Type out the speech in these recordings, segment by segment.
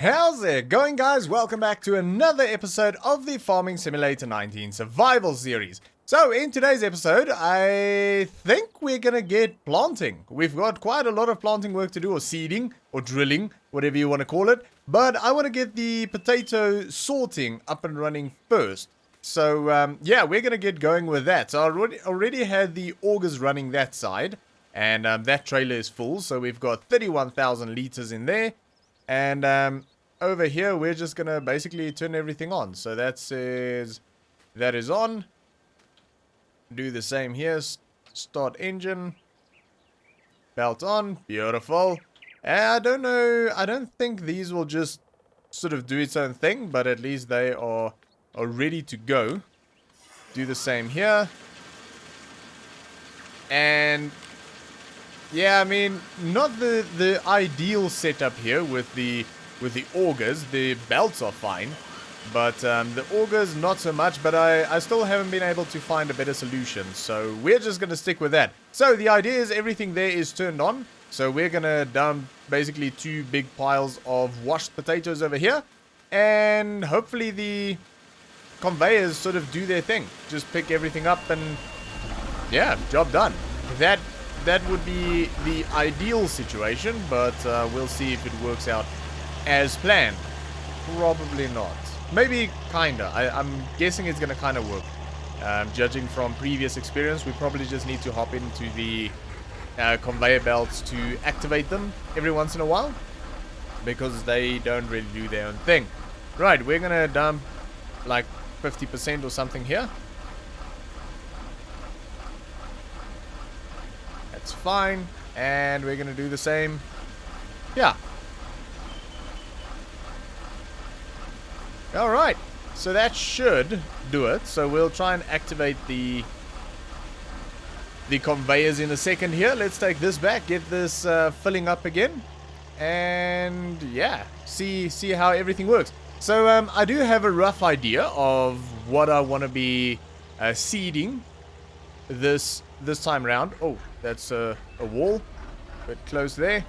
How's it going, guys? Welcome back to another episode of the Farming Simulator 19 Survival Series. So, in today's episode, I think we're gonna get planting. We've got quite a lot of planting work to do, or seeding, or drilling, whatever you want to call it. But I want to get the potato sorting up and running first. So, yeah, we're gonna get going with that. So, I already had the augers running that side, and that trailer is full. So, we've got 31,000 liters in there. And over here, we're just going to basically turn everything on. So that says that is on. Do the same here. Start engine. Belt on. Beautiful. I don't know. I don't think these will just sort of do its own thing. But at least they are ready to go. Do the same here. And yeah, I mean, not the ideal setup here with the augers. The belts are fine, but the augers not so much. But I still haven't been able to find a better solution, so we're just gonna stick with that. So the idea is everything there is turned on, so we're gonna dump basically 2 big piles of washed potatoes over here, and hopefully the conveyors sort of do their thing, just pick everything up, and yeah, job done. That would be the ideal situation, but we'll see if it works out as planned. Probably not. Maybe kinda. I'm guessing it's gonna kinda work. Judging from previous experience, we probably just need to hop into the conveyor belts to activate them every once in a while, because they don't really do their own thing. Right, we're gonna dump like 50% or something here. That's fine, and we're gonna do the same. Yeah. Alright, so that should do it. So we'll try and activate the conveyors in a second here. Let's take this back, get this filling up again, and yeah, see how everything works. So I do have a rough idea of what I want to be seeding this time around. Oh, that's a wall. Bit close there.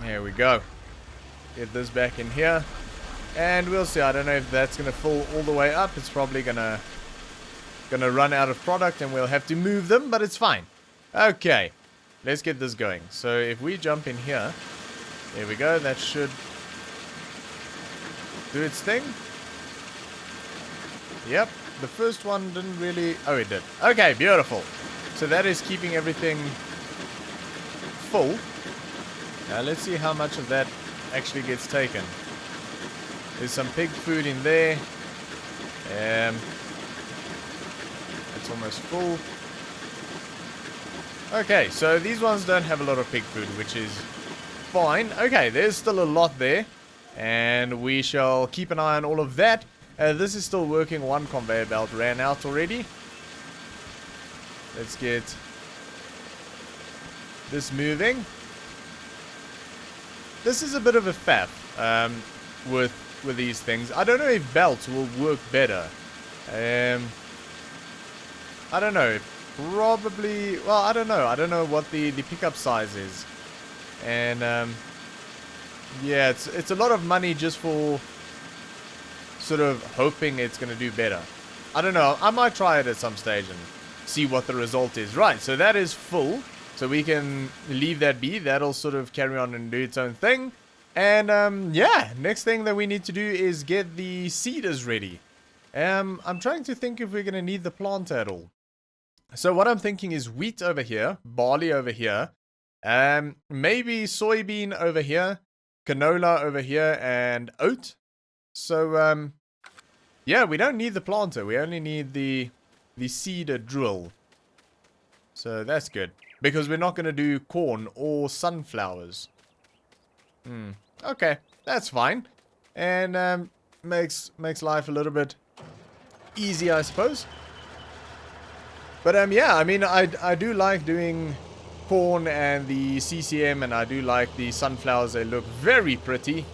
There we go. Get this back in here. And we'll see. I don't know if that's going to fill all the way up. It's probably gonna run out of product and we'll have to move them, but it's fine. Okay. Let's get this going. So if we jump in here. There we go. That should do its thing. Yep. The first one didn't really... Oh, it did. Okay, beautiful. So that is keeping everything full. Now let's see how much of that actually gets taken. There's some pig food in there. It's almost full. Okay, so these ones don't have a lot of pig food, which is fine. Okay, there's still a lot there. And we shall keep an eye on all of that. This is still working. One conveyor belt ran out already. Let's get this moving. This is a bit of a faff with these things. I don't know if belts will work better. I don't know. Probably. Well, I don't know. I don't know what the pickup size is. And yeah, it's a lot of money just for sort of hoping it's going to do better. I don't know. I might try it at some stage and see what the result is. Right, so that is full. So we can leave that be. That'll sort of carry on and do its own thing. And yeah, next thing that we need to do is get the seeders ready. I'm trying to think if we're going to need the planter at all. So what I'm thinking is wheat over here, barley over here, maybe soybean over here, canola over here, and oat. So, yeah, we don't need the planter. We only need the seeder drill. So that's good. Because we're not going to do corn or sunflowers. Okay, that's fine. And makes life a little bit easier, I suppose. But yeah, I mean, I do like doing corn and the CCM, and I do like the sunflowers. They look very pretty.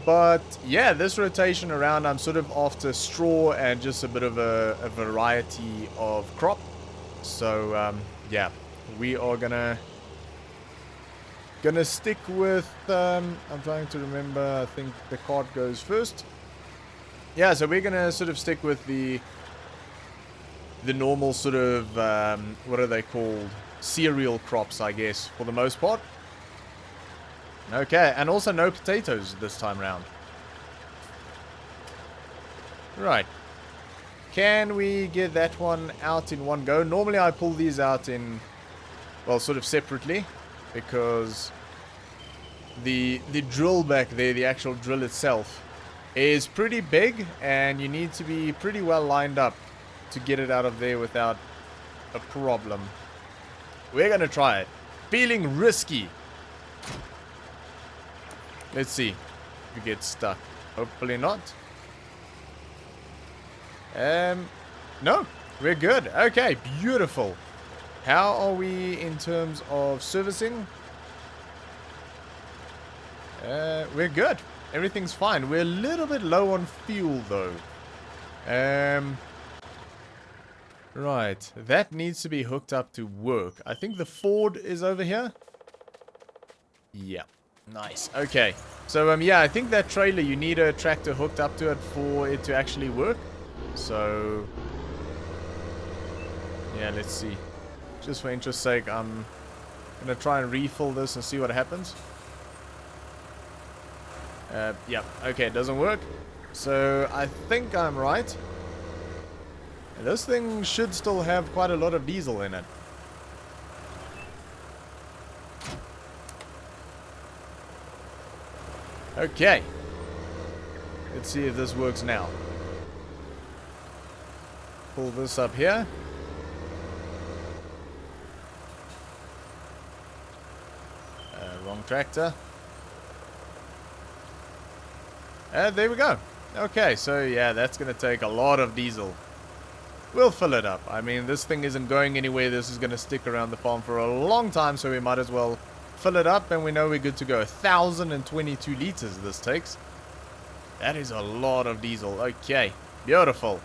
But yeah, this rotation around, I'm sort of after straw and just a bit of a variety of crop. So yeah, we are gonna Gonna stick with, I'm trying to remember, I think the cart goes first. Yeah, so we're gonna sort of stick with the normal sort of, what are they called? Cereal crops, I guess, for the most part. Okay, and also no potatoes this time round. Right. Can we get that one out in one go? Normally I pull these out in, well, sort of separately, because the drill back there, the actual drill itself, is pretty big, and you need to be pretty well lined up to get it out of there without a problem. We're gonna try it. Feeling risky. Let's see if we get stuck. Hopefully not. No, we're good. Okay, beautiful. How are we in terms of servicing? We're good. Everything's fine. We're a little bit low on fuel though. Right, that needs to be hooked up to work. I think the Ford is over here. Yeah, nice. Okay, so yeah, I think that trailer, you need a tractor hooked up to it for it to actually work. So yeah, let's see. Just for interest's sake, I'm gonna try and refill this and see what happens. Yeah, okay, it doesn't work. So I think I'm right. And this thing should still have quite a lot of diesel in it. Okay. Let's see if this works now. Pull this up here. Wrong tractor. And there we go. Okay, so yeah, that's going to take a lot of diesel. We'll fill it up. I mean, this thing isn't going anywhere. This is going to stick around the farm for a long time, so we might as well fill it up, and we know we're good to go. 1,022 liters this takes. That is a lot of diesel. Okay, beautiful.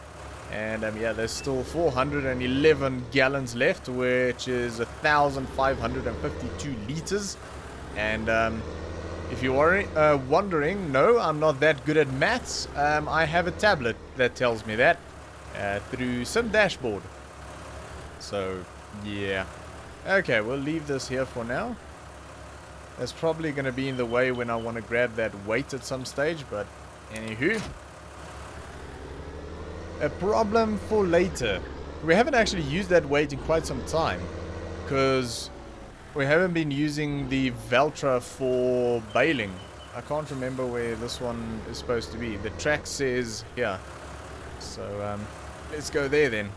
And yeah, there's still 411 gallons left, which is 1,552 liters. And if you are wondering, no, I'm not that good at maths. I have a tablet that tells me that through some dashboard. So, yeah. Okay, we'll leave this here for now. That's probably going to be in the way when I want to grab that weight at some stage, but anywho. A problem for later. We haven't actually used that weight in quite some time, because we haven't been using the Valtra for baling. I can't remember where this one is supposed to be. The track says here. So, let's go there then.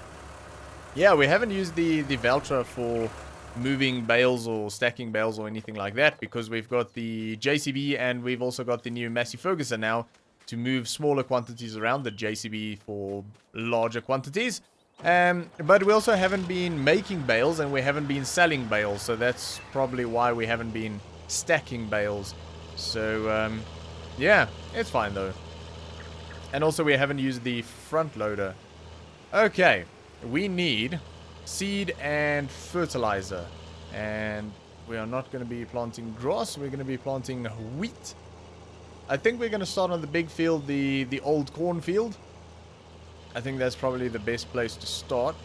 Yeah, we haven't used the Valtra for moving bales or stacking bales or anything like that, because we've got the JCB and we've also got the new Massey Ferguson now to move smaller quantities around the JCB for larger quantities. But we also haven't been making bales and we haven't been selling bales, so that's probably why we haven't been stacking bales. So, yeah, it's fine though. And also we haven't used the front loader. Okay, we need seed and fertilizer. And we are not going to be planting grass, we're going to be planting wheat. I think we're going to start on the big field, the old corn field. I think that's probably the best place to start.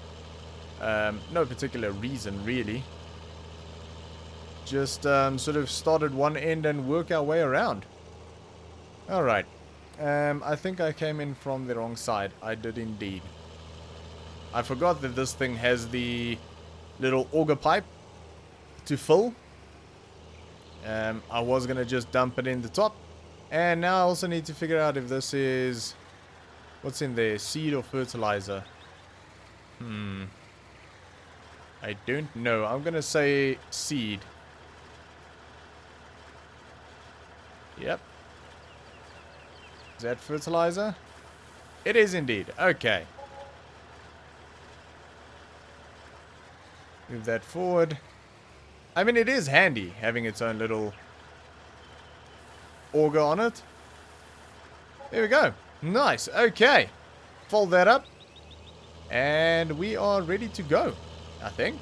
No particular reason, really. Just sort of start at one end and work our way around. Alright. I think I came in from the wrong side. I did indeed. I forgot that this thing has the little auger pipe to fill. I was going to just dump it in the top. And now I also need to figure out if this is... What's in there? Seed or fertilizer? I don't know. I'm going to say seed. Yep. Is that fertilizer? It is indeed. Okay. Move that forward. I mean, it is handy having its own little auger on it. There we go. Nice. Okay. Fold that up. And we are ready to go, I think.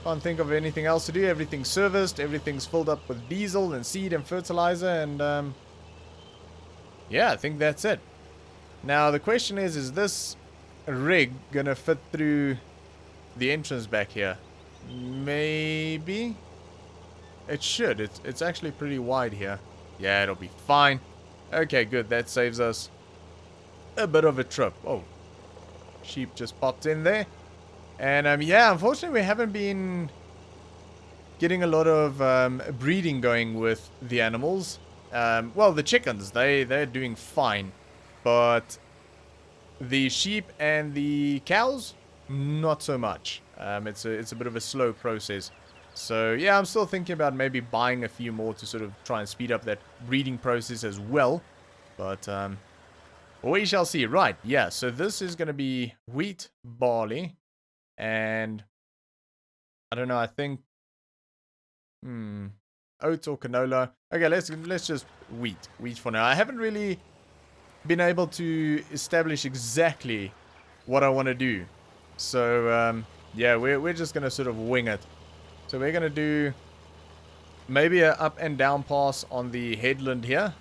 Can't think of anything else to do. Everything's serviced. Everything's filled up with diesel and seed and fertilizer. And yeah, I think that's it. Now, the question is this rig going to fit through the entrance back here? Maybe. It should. It's actually pretty wide here. Yeah, it'll be fine. Okay, good. That saves us a bit of a trip. Oh, sheep just popped in there. And yeah, unfortunately, we haven't been getting a lot of breeding going with the animals. Well, the chickens, they're doing fine. But the sheep and the cows, not so much. It's a bit of a slow process. So yeah, I'm still thinking about maybe buying a few more to sort of try and speed up that breeding process as well. But we shall see. Right, yeah, so this is going to be wheat, barley, and I don't know, I think oats or canola. Okay, let's just wheat for now. I haven't really been able to establish exactly what I want to do. So yeah, we're just going to sort of wing it. So we're going to do maybe a up and down pass on the headland here.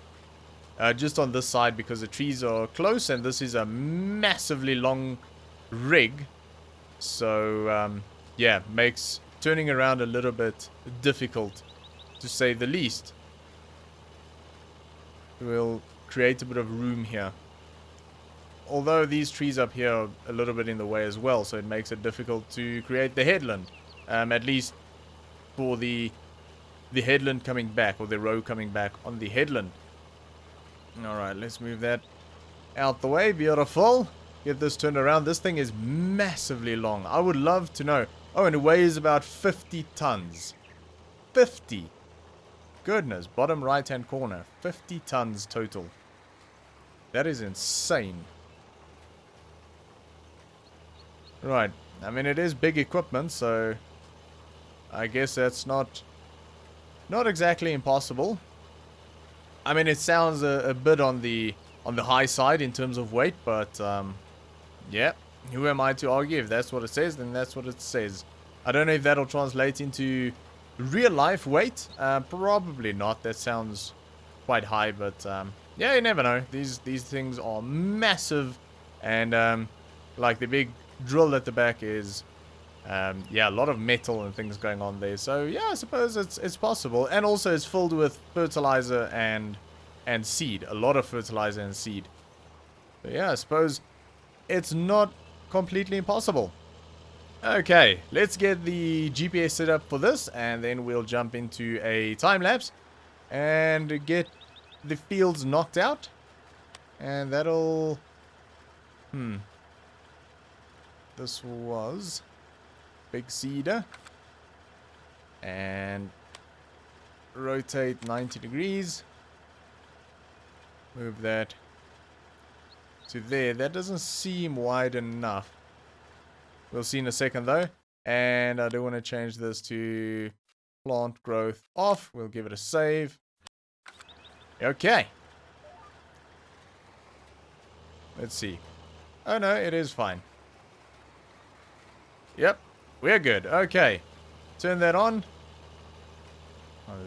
Just on this side because the trees are close and this is a massively long rig. So yeah, makes turning around a little bit difficult, to say the least. We'll create a bit of room here. Although these trees up here are a little bit in the way as well, so it makes it difficult to create the headland. At least for the headland coming back, or the row coming back on the headland. Alright, let's move that out the way. Beautiful. Get this turned around. This thing is massively long. I would love to know. Oh, and it weighs about 50 tons. 50. Goodness, bottom right hand corner. 50 tons total. That is insane. Right. I mean, it is big equipment, so I guess that's not exactly impossible. I mean, it sounds a bit on the high side in terms of weight, but yeah, who am I to argue? If that's what it says, then that's what it says. I don't know if that'll translate into real life weight. Probably not. That sounds quite high, but yeah, you never know. These things are massive, and like the big drill at the back is yeah, a lot of metal and things going on there. So yeah, I suppose it's possible. And also it's filled with fertilizer and seed. A lot of fertilizer and seed. So yeah, I suppose it's not completely impossible. Okay, let's get the GPS set up for this, and then we'll jump into a time lapse and get the fields knocked out. And that'll this was big cedar, and rotate 90 degrees, move that to there. That doesn't seem wide enough. We'll see in a second though. And I do want to change this to plant growth off. We'll give it a save. Okay, let's see. Oh no, it is fine. Yep, we're good. Okay, turn that on.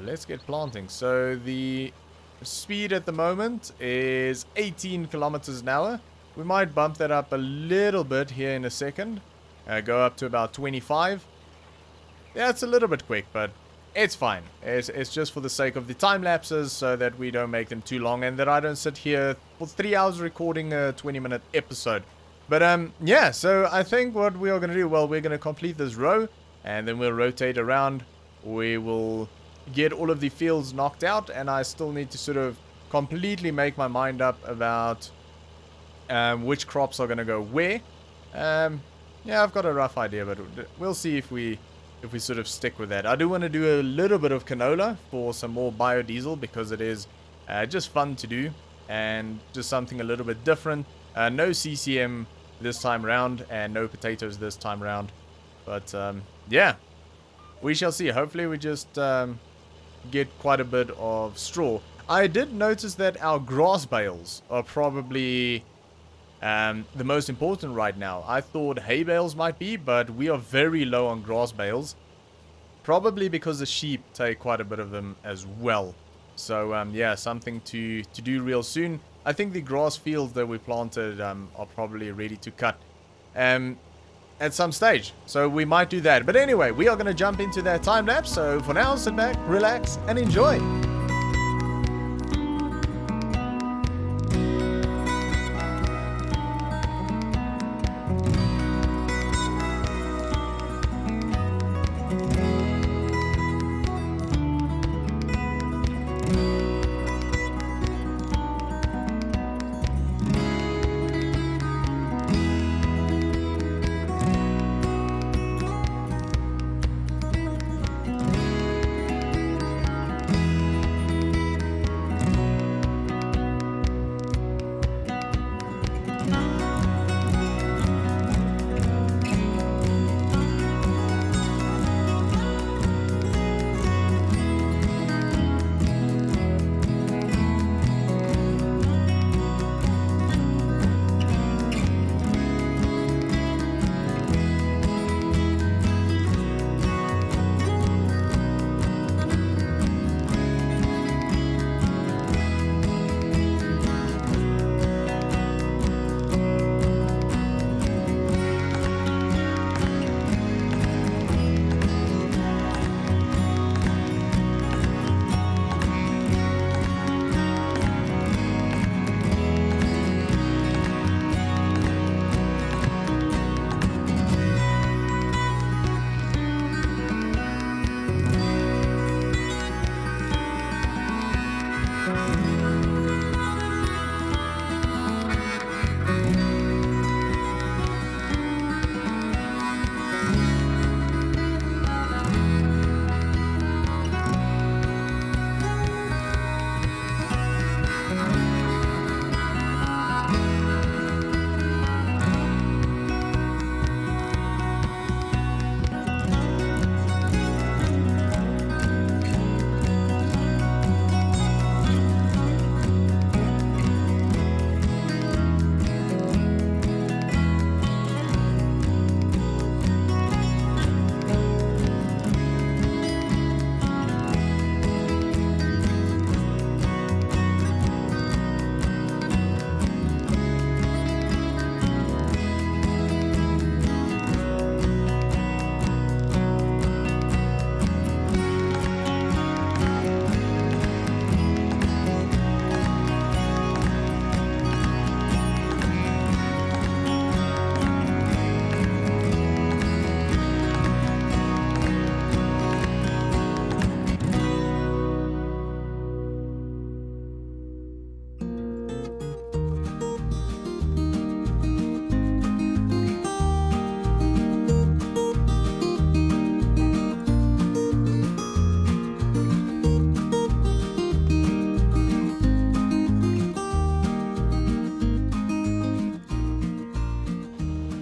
Let's get planting. So the speed at the moment is 18 kilometers an hour. We might bump that up a little bit here in a second. Go up to about 25. Yeah, it's a little bit quick, but it's fine. It's just for the sake of the time lapses, so that we don't make them too long and that I don't sit here for 3 hours recording a 20-minute episode. But yeah, so I think what we are going to do, well, we're going to complete this row, and then we'll rotate around. We will get all of the fields knocked out, and I still need to sort of completely make my mind up about which crops are going to go where. Yeah, I've got a rough idea, but we'll see if we sort of stick with that. I do want to do a little bit of canola for some more biodiesel, because it is just fun to do and just something a little bit different. No CCM this time round, and no potatoes this time round. But yeah, we shall see. Hopefully we just get quite a bit of straw. I did notice that our grass bales are probably the most important right now. I thought hay bales might be, but we are very low on grass bales. Probably because the sheep take quite a bit of them as well. So, yeah, something to do real soon. I think the grass fields that we planted are probably ready to cut at some stage. So we might do that. But anyway, we are going to jump into that time lapse. So for now, sit back, relax, and enjoy.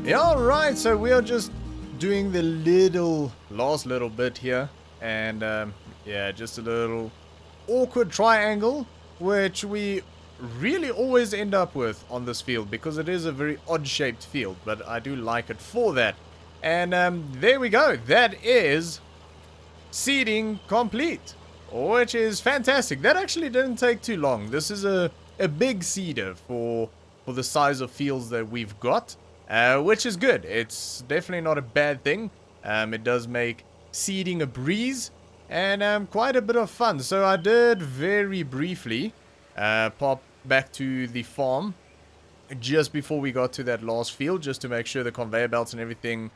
Yeah, alright, so we are just doing the last little bit here. And, yeah, just a little awkward triangle, which we really always end up with on this field, because it is a very odd-shaped field, but I do like it for that. And, there we go. That is seeding complete, which is fantastic. That actually didn't take too long. This is a big seeder for the size of fields that we've got. Which is good. It's definitely not a bad thing. It does make seeding a breeze and quite a bit of fun. So I did very briefly pop back to the farm just before we got to that last field, just to make sure the conveyor belts and everything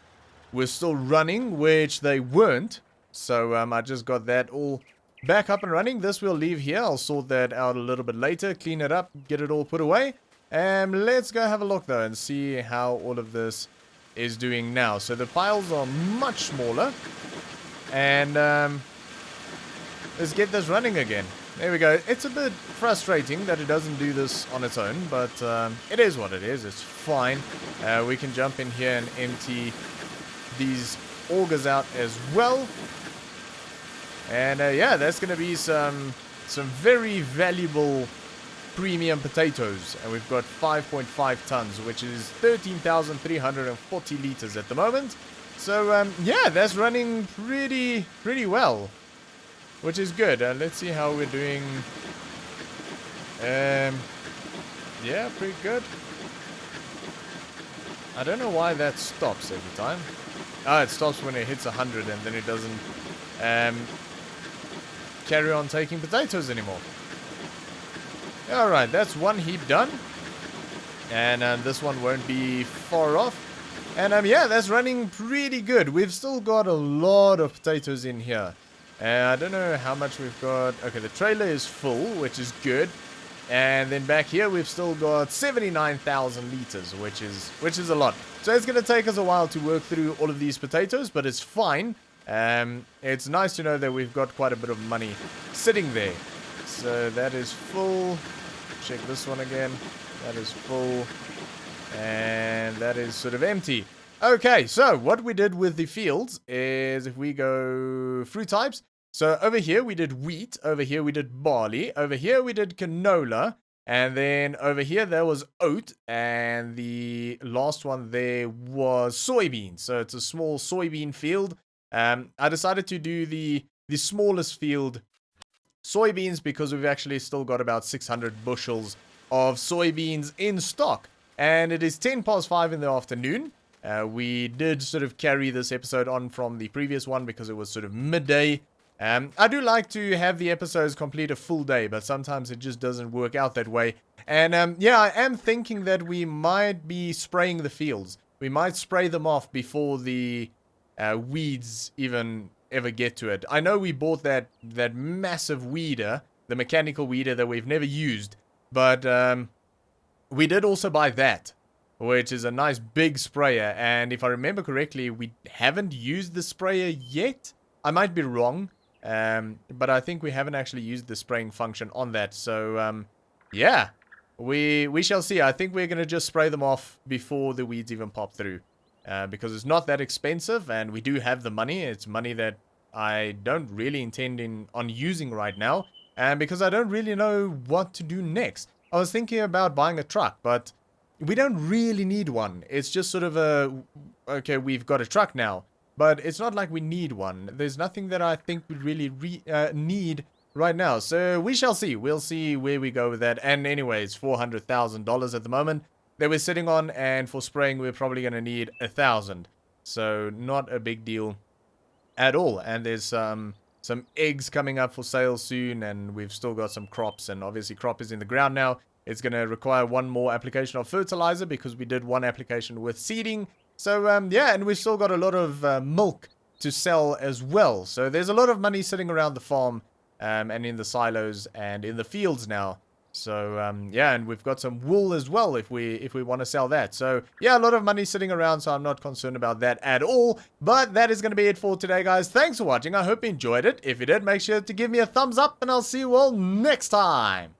were still running, which they weren't. So I just got that all back up and running. This we'll leave here. I'll sort that out a little bit later, clean it up, get it all put away. Let's go have a look though and see how all of this is doing now. So the piles are much smaller, and let's get this running again. There we go. It's a bit frustrating that it doesn't do this on its own, but it is what it is. It's fine. We can jump in here and empty these augers out as well. And yeah, that's going to be some very valuable premium potatoes, and we've got 5.5 tons, which is 13,340 liters at the moment. So, yeah, that's running pretty well, which is good. Let's see how we're doing. Yeah, pretty good. I don't know why that stops every time. Ah, it stops when it hits 100 and then it doesn't carry on taking potatoes anymore. Alright, that's one heap done. And this one won't be far off. And yeah, that's running pretty good. We've still got a lot of potatoes in here. I don't know how much we've got. Okay, the trailer is full, which is good. And then back here, we've still got 79,000 liters, which is a lot. So it's going to take us a while to work through all of these potatoes, but it's fine. It's nice to know that we've got quite a bit of money sitting there. So that is full. Check this one again. That is full. And that is sort of empty. Okay, so what we did with the fields is if we go fruit types. So over here we did wheat, over here we did barley, over here we did canola, and then over here there was oat, and the last one there was soybean. So it's a small soybean field. I decided to do the smallest field soybeans because we've actually still got about 600 bushels of soybeans in stock. And it is 10 past 5 in the afternoon. We did sort of carry this episode on from the previous one because it was sort of midday. I do like to have the episodes complete a full day, but sometimes it just doesn't work out that way. And yeah, I am thinking that we might be spraying the fields. We might spray them off before the weeds even ever get to it. I know we bought that massive weeder, the mechanical weeder that we've never used, but we did also buy that, which is a nice big sprayer. And if I remember correctly, we haven't used the sprayer yet. I might be wrong. But I think we haven't actually used the spraying function on that. So, yeah, we shall see. I think we're going to just spray them off before the weeds even pop through. Because it's not that expensive and we do have the money. It's money that I don't really intend on using right now. And because I don't really know what to do next. I was thinking about buying a truck, but we don't really need one. It's just sort of okay, we've got a truck now. But it's not like we need one. There's nothing that I think we really need right now. So we shall see. We'll see where we go with that. And anyways, $400,000 at the moment that we're sitting on. And for spraying, we're probably going to need 1,000. So not a big deal at all. And there's some eggs coming up for sale soon. And we've still got some crops. And obviously crop is in the ground now. It's going to require one more application of fertilizer because we did one application with seeding. So, yeah, and we've still got a lot of milk to sell as well. So there's a lot of money sitting around the farm and in the silos and in the fields now. So, yeah, and we've got some wool as well if we want to sell that. So, yeah, a lot of money sitting around, so I'm not concerned about that at all. But that is going to be it for today, guys. Thanks for watching. I hope you enjoyed it. If you did, make sure to give me a thumbs up, and I'll see you all next time.